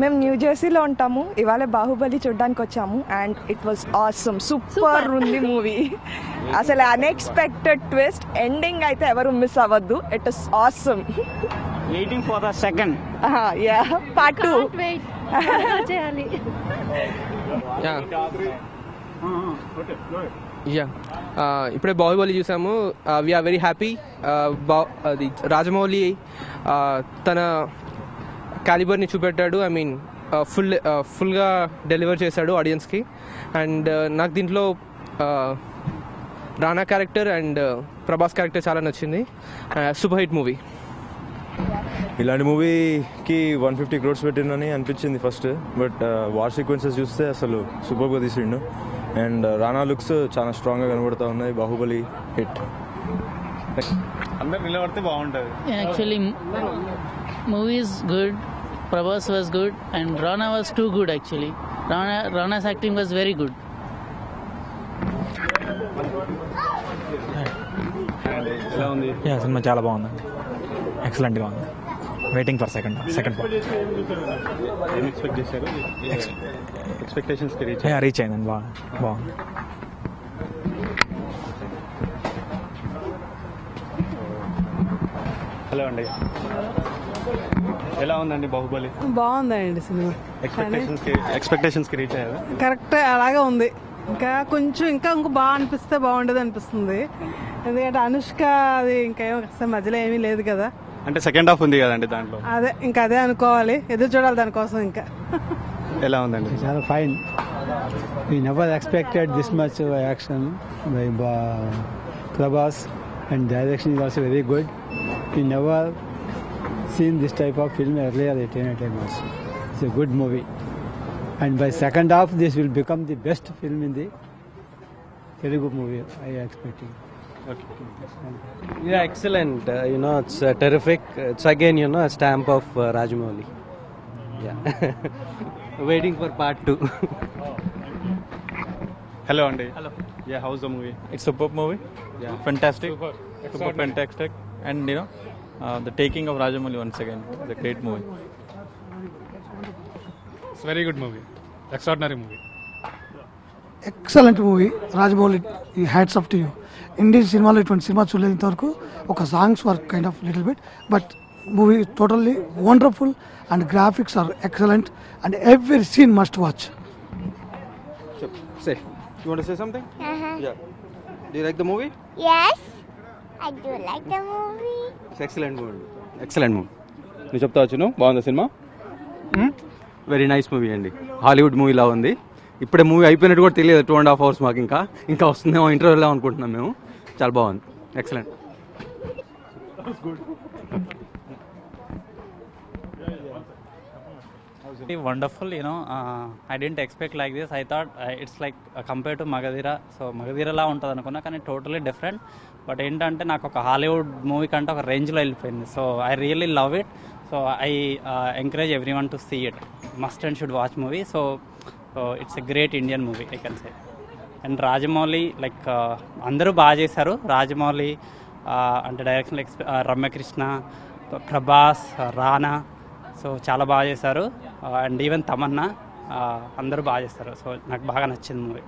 మేము న్యూ జెర్సీలో ఉంటాము. ఇవాళ బాహుబలి చూడడానికి వచ్చాము and it was awesome. Super ఉంది మూవీ. అసలు అన్ఎక్స్పెక్టెడ్ ట్విస్ట్. ఎండింగ్ అయితే ఎవరు మిస్ అవ్వద్దు. It is awesome. Waiting for the second. Yeah, part 2 చేయాలి. ఇప్పుడే బాహుబలి చూసాము. We're very happy. అది రాజమౌళి తన క్యాలిబర్ని చూపెట్టాడు. ఐ మీన్ ఫుల్గా డెలివర్ చేశాడు ఆడియన్స్కి. అండ్ నాకు దీంట్లో Rana character and Prabhas character చాలా నచ్చింది. Super hit movie. ఇలాంటి మూవీకి 150 crores పెట్టిందని అనిపించింది ఫస్ట్. బట్ వార్ సీక్వెన్సెస్ చూస్తే అసలు సూపర్గా తీసిండు. అండ్ రానా లుక్స్ చాలా స్ట్రాంగ్గా కనబడుతూ ఉన్నాయి. బాహుబలి హిట్. అందరు నిలబడితే బాగుంటుంది. Actually, movie is good. Prabhas was good and Rana was too good actually. Rana's acting was very good. ఎలా ఉంది? సినిమా చాలా బాగుందండి. ఎక్సలెంట్గా ఉంది. Waiting for second part. ఏం ఎక్స్పెక్ట్ చేశారు? ఎక్స్పెక్టేషన్స్కి రీచ్ అయిందండి. బాగుంది. హలో అండి, ఎలా ఉందండి బాహుబలి? బాగుందండి సినిమా. ఎక్స్పెక్టేషన్స్కి రీచ్ అయ్యారు? కరెక్ట్ అలాగే ఉంది. ఇంకా కొంచెం ఇంకా బాగా అనిపిస్తే బాగుండేది అనిపిస్తుంది. ఎందుకంటే అనుష్క అది ఇంకా మధ్యలో ఏమీ లేదు కదా. అంటే సెకండ్ హాఫ్ ఉంది కదండి దాంట్లో. అదే అనుకోవాలి. ఎదురు చూడాలి దానికోసం. ఇంకా ఎలా ఉందండి? చాలా fine. We never expected this much action by Prabhas, and direction is also very good. We never seen this type of film earlier at any time also. It's a good movie. And by second half, this will become the best film in the Telugu movie, I am expecting. Okay. Yeah, excellent. It's terrific. It's again, a stamp of Rajamouli. Yeah. Waiting for part 2. Hello, Andy. Hello. Yeah, how's the movie? It's a superb movie. Yeah. Fantastic. Super fantastic. And, the taking of Rajamouli once again is a great movie. It's a very good movie. Extraordinary movie. Excellent movie. Rajamouli, hats off to you. Indian cinema లో ఇటువంటి cinema చూడలేదు ఇంతవరకు. ఒక songs were kind of little bit, but movie totally wonderful and graphics are excellent and every scene must watch. Say, you want to say something? Yeah. Do you like the movie? Yes, I do like the movie. It's excellent movie. Excellent movie. నువ్వు చెప్తా వచ్చును బాగుందా cinema? Very nice movie అండి. Hollywood మూవీలా ఉంది. ఇప్పుడే movie అయిపోయినట్టు కూడా తెలియదు. 2.5 hours మాకు ఇంకా వస్తుందేమో ఇంటర్వ్యూలో అనుకుంటున్నాం మేము. చాలా బాగుంది. Excellent. Wonderful, I didn't expect like this. I thought it's like compared to Magadhira. So Magadhira la untadu anukunna కానీ totally different. But ఏంటంటే నాకు ఒక హాలీవుడ్ మూవీ కంటే ఒక రేంజ్లో వెళ్ళిపోయింది. So I really love it. So I encourage everyone to see it. Must and should watch movie. So it's a great Indian movie I can say. And Rajamouli like అందరూ బాగా చేశారు. రాజమౌళి అంటే డైరెక్షన్ రమ్యకృష్ణ, ప్రభాస్, రానా, సో చాలా బాగా చేశారు. అండ్ ఈవెన్ తమన్నా అందరూ బాగా చేస్తారు. సో నాకు బాగా నచ్చింది మూవీ.